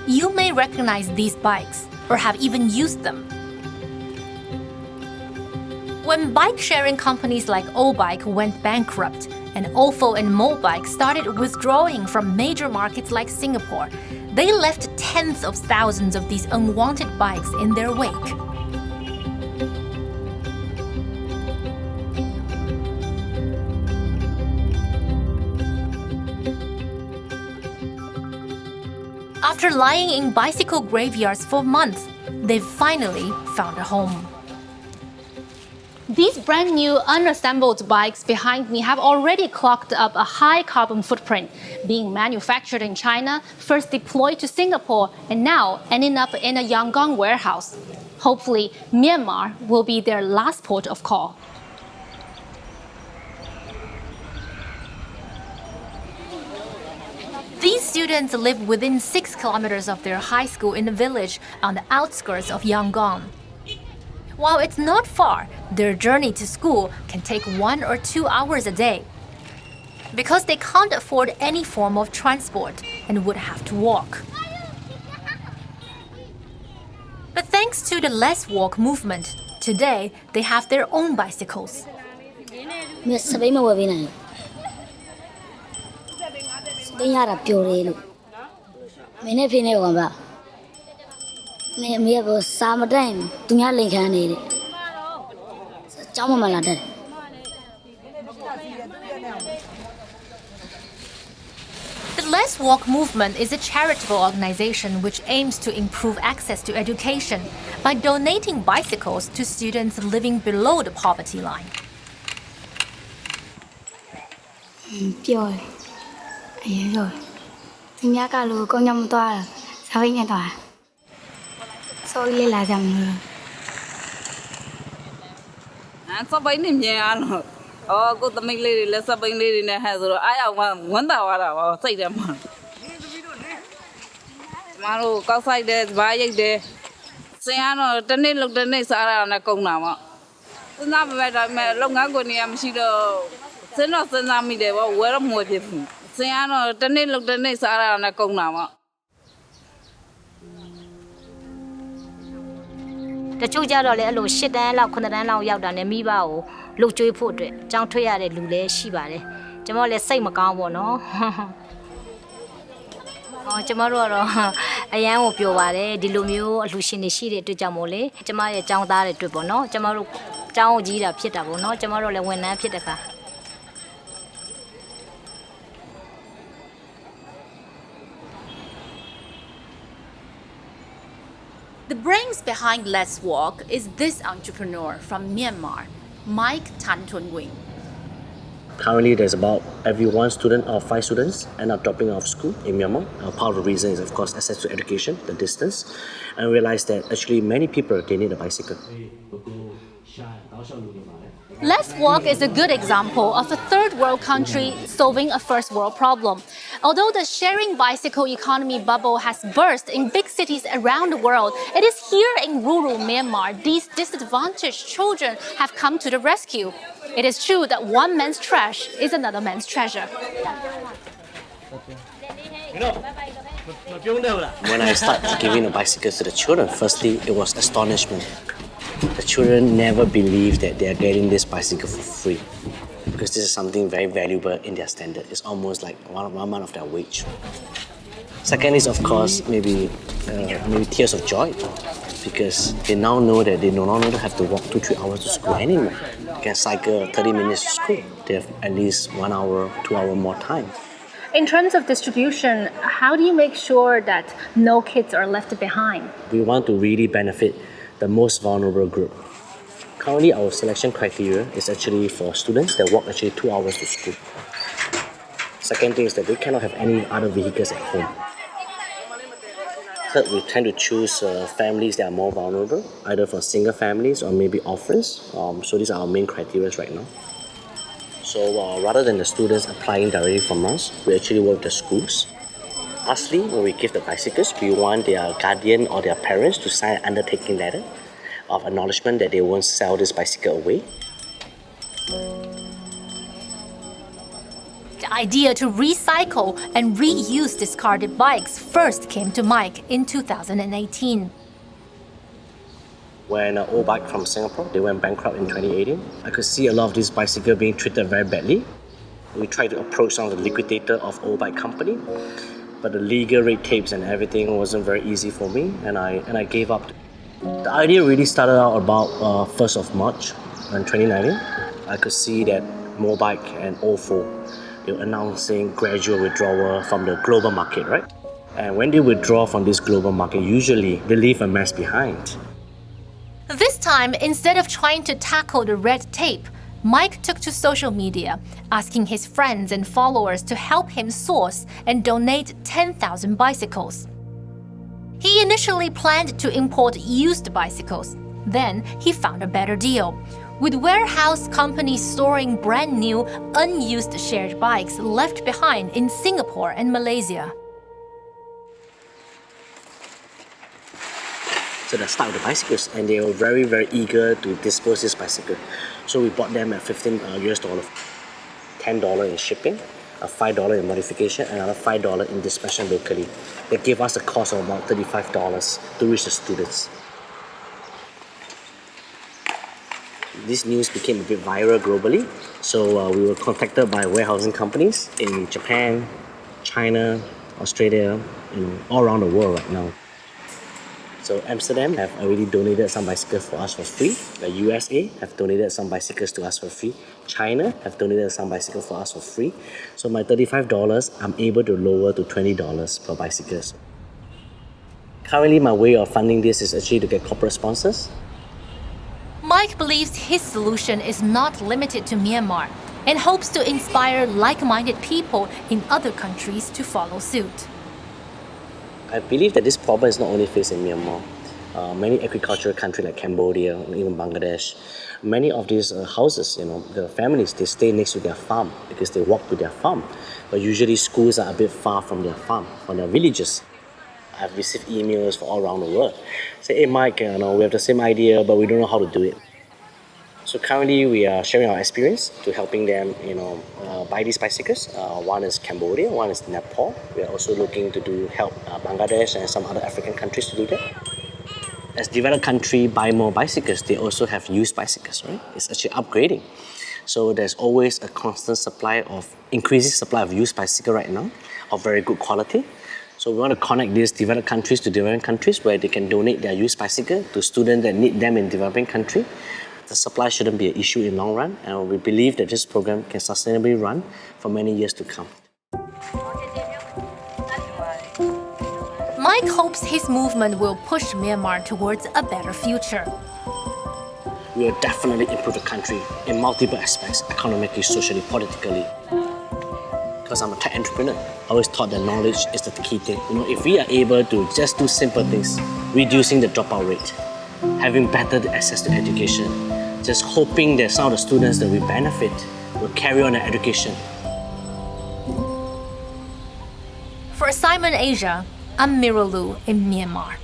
You may recognize these bikes or have even used them. When bike-sharing companies like O-Bike went bankrupt and Ofo and Mobike started withdrawing from major markets like Singapore, they left tens of thousands of these unwanted bikes in their wake. After lying in bicycle graveyards for months, they've finally found a home. These brand new unassembled bikes behind me have already clocked up a high carbon footprint, being manufactured in China, first deployed to Singapore, and now ending up in a Yangon warehouse. Hopefully, Myanmar will be their last port of call. These students live within 6 kilometers of their high school in a village on the outskirts of Yangon. While it's not far, their journey to school can take 1 or 2 hours a day. Because they can't afford any form of transport and would have to walk. But thanks to the Let's Walk movement, today they have their own bicycles. The Let's Walk movement is a charitable organization which aims to improve access to education by donating bicycles to students living below the poverty line. The two Jarole shit and lock on the land out and a mibao, look to put it, John Toya de Lule, Shibare. Jamal say Macao, no? Oh, tomorrow, I am of your ware, Dilumio, Lucini Shire to Jamole, Jamaya John Dare to Bono, Jamaru, John Gira Pietavo, no, Jamaro when I Pietaka. The brains behind Let's Walk is this entrepreneur from Myanmar, Mike Tan Tuan Wing. Currently, there's about every 1 student or 5 students end up dropping out of school in Myanmar. Part of the reason is, of course, access to education, the distance, and we realized that actually many people, they need a bicycle. Let's Walk is a good example of a third world country solving a first world problem. Although the sharing bicycle economy bubble has burst in big cities around the world, it is here in rural Myanmar these disadvantaged children have come to the rescue. It is true that one man's trash is another man's treasure. When I started giving the bicycles to the children, firstly, it was astonishment. The children never believe that they are getting this bicycle for free, because this is something very valuable in their standard. It's almost like one month of their wage. Second is, of course, maybe tears of joy, because they now know that they no longer have to walk 2-3 hours to school anymore. They can cycle 30 minutes to school. They have at least 1 hour, 2 hour more time. In terms of distribution, how do you make sure that no kids are left behind? We want to really benefit the most vulnerable group. Currently, our selection criteria is actually for students that walk actually 2 hours to school. Second thing is that they cannot have any other vehicles at home. Third, we tend to choose families that are more vulnerable, either for single families or maybe orphans. So these are our main criteria right now. So rather than the students applying directly from us, we actually work with the schools. Lastly, when we give the bicycles, we want their guardian or their parents to sign an undertaking letter of acknowledgement that they won't sell this bicycle away. idea to recycle and reuse discarded bikes first came to Mike in 2018. When an old bike from Singapore, they went bankrupt in 2018, I could see a lot of these bicycles being treated very badly. We tried to approach some of the liquidator of old bike company, but the legal red tapes and everything wasn't very easy for me, and I gave up. The idea really started out about 1st of March in 2019. I could see that Mobike and Ofo, they were announcing gradual withdrawal from the global market, right? And when they withdraw from this global market, usually they leave a mess behind. This time, instead of trying to tackle the red tape, Mike took to social media, asking his friends and followers to help him source and donate 10,000 bicycles. He initially planned to import used bicycles. Then he found a better deal, with warehouse companies storing brand new, unused shared bikes left behind in Singapore and Malaysia. So they started the bicycles, and they were very, very eager to dispose this bicycle. So we bought them at $15 US, $10 in shipping, $5 in modification, and another $5 in dispatching locally. They gave us a cost of about $35 to reach the students. This news became a bit viral globally, so we were contacted by warehousing companies in Japan, China, Australia, all around the world right now. So Amsterdam have already donated some bicycles for us for free. The USA have donated some bicycles to us for free. China have donated some bicycles for us for free. So my $35, I'm able to lower to $20 per bicycles. Currently, my way of funding this is actually to get corporate sponsors. Mike believes his solution is not limited to Myanmar and hopes to inspire like-minded people in other countries to follow suit. I believe that this problem is not only faced in Myanmar. Many agricultural countries like Cambodia, even Bangladesh, many of these houses, the families, they stay next to their farm because they walk to their farm. But usually schools are a bit far from their farm, from their villages. I've received emails from all around the world. Say, hey Mike, we have the same idea, but we don't know how to do it. So currently we are sharing our experience to helping them, buy these bicycles. One is Cambodia, one is Nepal. We are also looking to help Bangladesh and some other African countries to do that. As developed countries buy more bicycles, they also have used bicycles, right? It's actually upgrading. So there's always a constant increasing supply of used bicycles right now, of very good quality. So we want to connect these developed countries to developing countries where they can donate their used bicycle to students that need them in developing countries. The supply shouldn't be an issue in the long run, and we believe that this program can sustainably run for many years to come. Mike hopes his movement will push Myanmar towards a better future. We will definitely improve the country in multiple aspects, economically, socially, politically. Because I'm a tech entrepreneur, I always thought that knowledge is the key thing. If we are able to just do simple things, reducing the dropout rate, having better access to education, just hoping that some of the students that we benefit will carry on their education. For Simon Asia, I'm Mira Lu in Myanmar.